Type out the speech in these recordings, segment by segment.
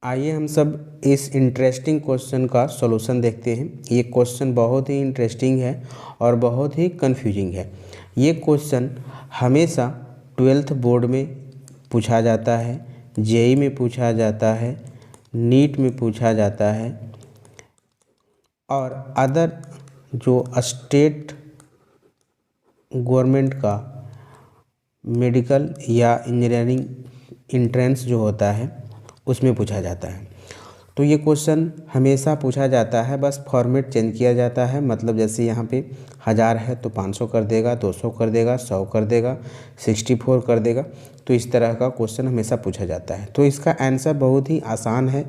आइए हम सब इस इंटरेस्टिंग क्वेश्चन का सॉल्यूशन देखते हैं। ये क्वेश्चन बहुत ही इंटरेस्टिंग है और बहुत ही कंफ्यूजिंग है। ये क्वेश्चन हमेशा 12th बोर्ड में पूछा जाता है, जेई में पूछा जाता है, नीट में पूछा जाता है और अदर जो स्टेट गवर्नमेंट का मेडिकल या इंजीनियरिंग एंट्रेंस जो होता है उसमें पूछा जाता है। तो ये क्वेश्चन हमेशा पूछा जाता है, बस फॉर्मेट चेंज किया जाता है। मतलब जैसे यहाँ पे 1000 है तो 500 कर देगा, 200 कर देगा, 100 कर देगा, 64 कर देगा। तो इस तरह का क्वेश्चन हमेशा पूछा जाता है। तो इसका आंसर बहुत ही आसान है।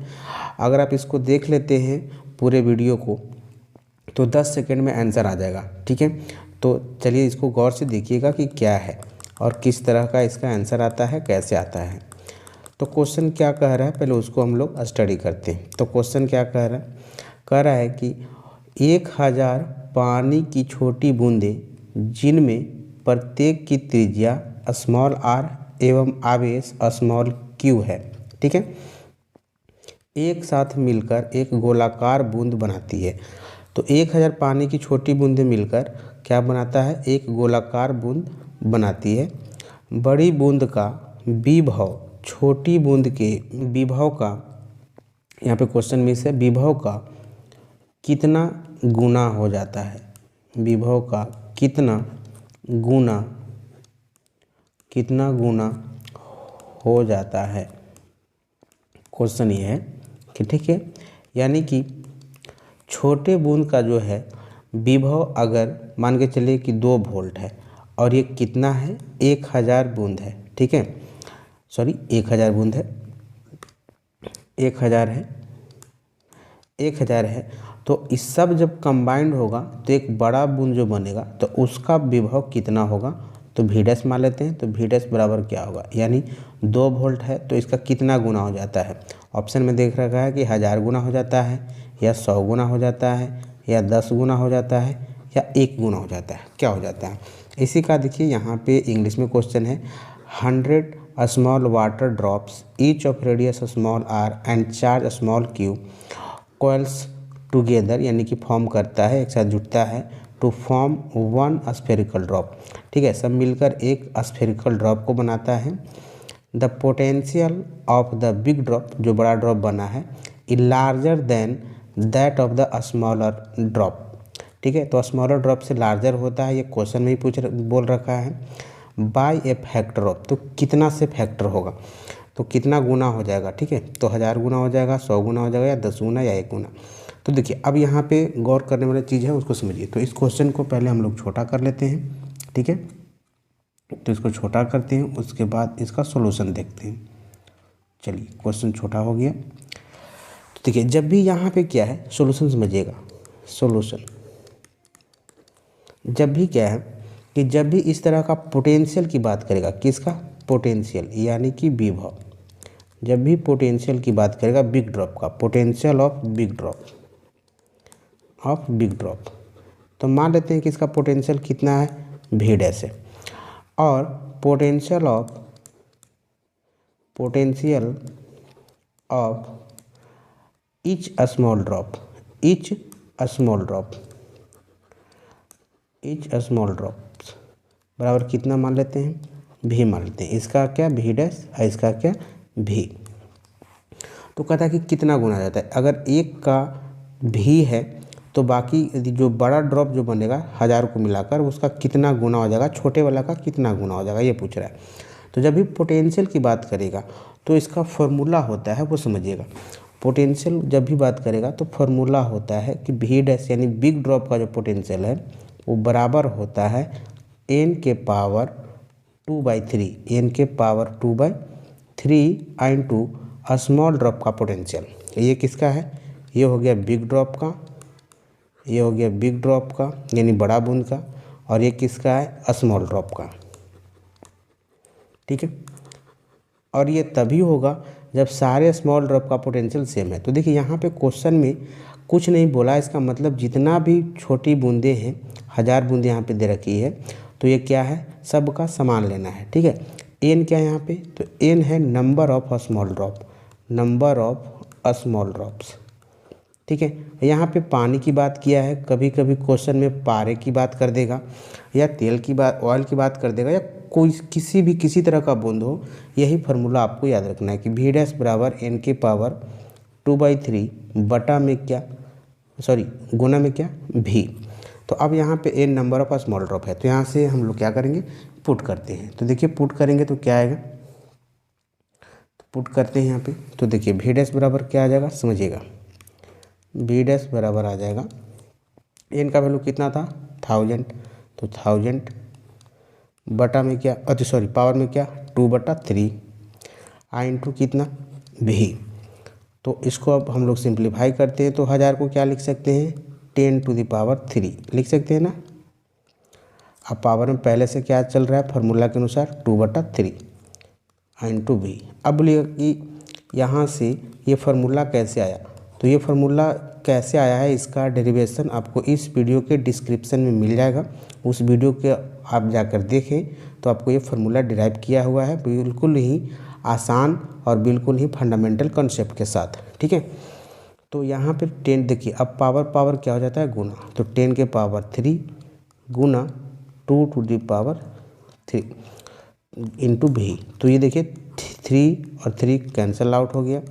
अगर आप इसको देख लेते हैं पूरे वीडियो को तो 10 सेकेंड में आंसर आ जाएगा। ठीक है, तो चलिए इसको गौर से देखिएगा कि क्या है और किस तरह का इसका आंसर आता है, कैसे आता है। तो क्वेश्चन क्या कह रहा है पहले उसको हम लोग स्टडी करते हैं। तो क्वेश्चन क्या कह रहा है कि 1000 पानी की छोटी बूंदें जिनमें प्रत्येक की त्रिज्या स्मॉल r एवं आवेश स्मॉल q है, ठीक है, एक साथ मिलकर एक गोलाकार बूंद बनाती है। तो 1000 पानी की छोटी बूंदें मिलकर क्या बनाता है, एक गोलाकार बूंद बनाती है। बड़ी बूंद का विभव छोटी बूंद के विभव का, यहाँ पे क्वेश्चन मिस है, विभव का कितना गुना हो जाता है, विभव का कितना गुना हो जाता है। क्वेश्चन ये है कि ठीक है, यानी कि छोटे बूंद का जो है विभव अगर मान के चलिए कि 2 वोल्ट है और ये कितना है, 1000 बूंद है। ठीक है, सॉरी 1000 बूंद है, 1000 है। तो इस सब जब कंबाइंड होगा तो एक बड़ा बूंद जो बनेगा तो उसका विभव कितना होगा, तो V डैश मान लेते हैं। तो V डैश बराबर क्या होगा, यानी 2 वोल्ट है तो इसका कितना गुना हो जाता है। ऑप्शन में देख रखा है कि 1000 गुना हो जाता है या 100 गुना हो जाता है या 10 गुना हो जाता है या 1 गुना हो जाता है, क्या हो जाता है। इसी का देखिए यहाँ पे इंग्लिश में क्वेश्चन है, 100 small water drops each of radius small r and charge small q coalesce together, यानी कि फॉर्म करता है, एक साथ जुटता है, टू फॉर्म 1 स्फेरिकल ड्रॉप। ठीक है, सब मिलकर एक स्फेरिकल ड्रॉप को बनाता है। The potential of the big drop, जो बड़ा ड्रॉप बना है, is larger than that of the smaller drop. ठीक है, तो स्मॉलर ड्रॉप से लार्जर होता है, ये क्वेश्चन में ही बोल रखा है। बाय ए फैक्टर ऑफ, तो कितना से फैक्टर होगा, तो कितना गुना हो जाएगा। ठीक है, तो 1000 गुना हो जाएगा, 100 गुना हो जाएगा या 10 गुना या 1 गुना। तो देखिए अब यहाँ पे गौर करने वाली चीज़ है, उसको समझिए। तो इस क्वेश्चन को पहले हम लोग छोटा कर लेते हैं। ठीक है, तो इसको छोटा करते हैं, उसके बाद इसका सॉल्यूशन देखते हैं। चलिए क्वेश्चन छोटा हो गया। तो देखिए जब भी यहाँ पे क्या है, सॉल्यूशन समझिएगा। सॉल्यूशन जब भी क्या है कि जब भी इस तरह का पोटेंशियल की बात करेगा, किसका, पोटेंशियल यानी कि विभव, जब भी पोटेंशियल की बात करेगा बिग ड्रॉप का, पोटेंशियल ऑफ बिग ड्रॉप, तो मान लेते हैं कि इसका पोटेंशियल कितना है, V डैश है, और potential of each small drop बराबर कितना मान लेते हैं, V मान लेते हैं। इसका क्या V डैश है, इसका क्या V। तो कहता है कि कितना गुना जाता है। अगर एक का V है तो बाकी जो बड़ा ड्रॉप जो बनेगा 1000 को मिलाकर उसका कितना गुना हो जाएगा, छोटे वाला का कितना गुना हो जाएगा, ये पूछ रहा है। तो जब भी पोटेंशियल की बात करेगा तो इसका फॉर्मूला होता है, वो समझिएगा। पोटेंशियल जब भी बात करेगा तो फॉर्मूला होता है कि V डैश यानी बिग ड्रॉप का जो पोटेंशियल है वो बराबर होता है n के पावर 2/3, n के पावर 2/3 इंटू स्मॉल ड्रॉप का पोटेंशियल। ये किसका है, ये हो गया बिग ड्रॉप का, ये हो गया बिग ड्रॉप का यानी बड़ा बूंद का, और ये किसका है, स्मॉल ड्रॉप का। ठीक है, और ये तभी होगा जब सारे स्मॉल ड्रॉप का पोटेंशियल सेम है। तो देखिए यहाँ पे क्वेश्चन में कुछ नहीं बोला, इसका मतलब जितना भी छोटी बूंदें हैं, 1000 बूंदें यहाँ पे दे रखी है, तो ये क्या है, सबका समान लेना है। ठीक है, n क्या है यहाँ पे, तो n है number of small drop, number of small drops. ठीक है, यहाँ पे पानी की बात किया है, कभी कभी क्वेश्चन में पारे की बात कर देगा या तेल की बात, ऑयल की बात कर देगा, या कोई किसी तरह का बूंद हो। यही फार्मूला आपको याद रखना है कि वी डैश बराबर एन के पावर 2/3 बटा में क्या, सॉरी गुना में क्या, भी। तो अब यहाँ पे N number of small drop है, तो यहाँ से हम लोग क्या करेंगे, पुट करते हैं। तो देखिए पुट करेंगे तो क्या आएगा, तो पुट करते हैं यहाँ पे, तो देखिए वी डैश बराबर क्या आ जाएगा, समझिएगा वी डैश बराबर आ जाएगा, एन का वैल्यू कितना था 1000, तो 1000 बटा में क्या, सॉरी पावर में क्या 2/3 आई इंटू कितना भी। तो इसको अब हम लोग सिंप्लीफाई करते हैं, तो 1000 को क्या लिख सकते हैं 10⁻³ लिख सकते हैं ना। अब पावर में पहले से क्या चल रहा है फार्मूला के अनुसार 2/3 इंटू भी। अब बोलिए कि यहाँ से ये फार्मूला कैसे आया, तो ये फार्मूला कैसे आया है इसका डेरिवेशन आपको इस वीडियो के डिस्क्रिप्शन में मिल जाएगा। उस वीडियो के आप जाकर देखें तो आपको ये फार्मूला डिराइव किया हुआ है, बिल्कुल ही आसान और बिल्कुल ही फंडामेंटल कॉन्सेप्ट के साथ। ठीक है, तो यहाँ पर 10 देखिए, अब पावर क्या हो जाता है गुना, तो 10⁻³ गुना 2⁻³ इंटू भी। तो ये देखिए 3 और 3 कैंसल आउट हो गया,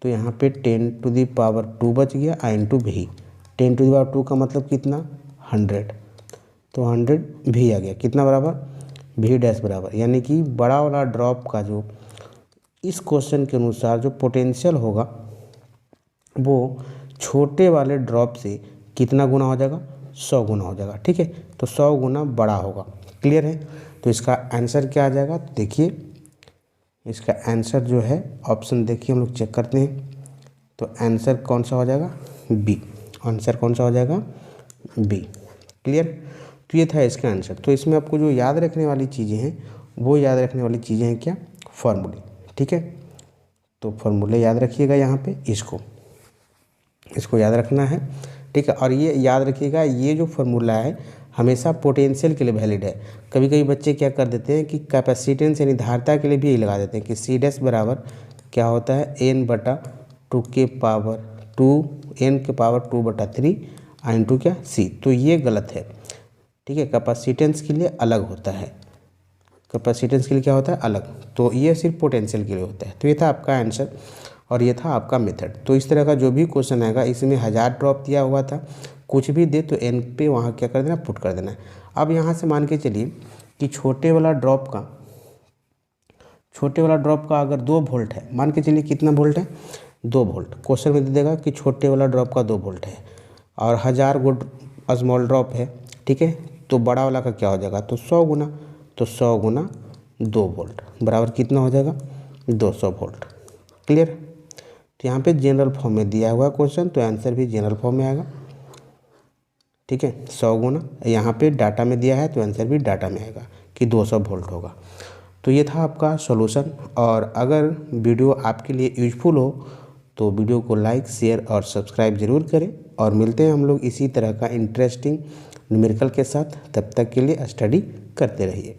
तो यहाँ पे 10⁻² बच गया इंटू भी। 10⁻² का मतलब कितना 100, तो 100 भी आ गया, कितना बराबर भी डैश बराबर, यानी कि बड़ा वाला ड्रॉप का जो इस क्वेश्चन के अनुसार जो पोटेंशियल होगा वो छोटे वाले ड्रॉप से कितना गुना हो जाएगा, 100 गुना हो जाएगा। ठीक है, तो 100 गुना बड़ा होगा। क्लियर है, तो इसका आंसर क्या आ जाएगा, तो देखिए इसका आंसर जो है ऑप्शन देखिए हम लोग चेक करते हैं, तो आंसर कौन सा हो जाएगा बी, आंसर कौन सा हो जाएगा बी। क्लियर, तो ये था इसका आंसर। तो इसमें आपको जो याद रखने वाली चीज़ें हैं वो याद रखने वाली चीज़ें हैं क्या, फॉर्मूले। ठीक है, तो फॉर्मूले याद रखिएगा, यहाँ पे इसको याद रखना है। ठीक है, और ये याद रखिएगा ये जो फार्मूला है हमेशा पोटेंशियल के लिए वैलिड है। कभी कभी बच्चे क्या कर देते हैं कि कैपेसिटेंस यानी धारिता के लिए भी यही लगा देते हैं कि सी डैश बराबर क्या होता है n/2 के पावर 2 इंटू क्या सी, तो ये गलत है। ठीक है, कैपेसिटेंस के लिए अलग होता है, कैपेसिटेंस के लिए क्या होता है अलग, तो ये सिर्फ पोटेंशियल के लिए होता है। तो ये था आपका आंसर और ये था आपका मेथड। तो इस तरह का जो भी क्वेश्चन आएगा, इसमें 1000 ड्रॉप दिया हुआ था, कुछ भी दे तो एन पे वहाँ क्या कर देना, पुट कर देना है। अब यहाँ से मान के चलिए कि छोटे वाला ड्रॉप का अगर 2 वोल्ट है, मान के चलिए कितना वोल्ट है 2 वोल्ट, क्वेश्चन में दे देगा कि छोटे वाला ड्रॉप का 2 वोल्ट है और 1000 गो स्मॉल ड्रॉप है। ठीक है, तो बड़ा वाला का क्या हो जाएगा, तो 100 गुना, तो 100 गुना 2 वोल्ट बराबर कितना हो जाएगा 200 वोल्ट। क्लियर, तो यहाँ पे जनरल फॉर्म में दिया हुआ क्वेश्चन, तो आंसर भी जनरल फॉर्म में आएगा। ठीक है, 100 गुना, यहाँ पे डाटा में दिया है तो आंसर भी डाटा में आएगा कि 200 वोल्ट होगा। तो ये था आपका सॉल्यूशन। और अगर वीडियो आपके लिए यूजफुल हो तो वीडियो को लाइक, शेयर और सब्सक्राइब ज़रूर करें, और मिलते हैं हम लोग इसी तरह का इंटरेस्टिंग न्यूमेरिकल के साथ। तब तक के लिए स्टडी करते रहिए।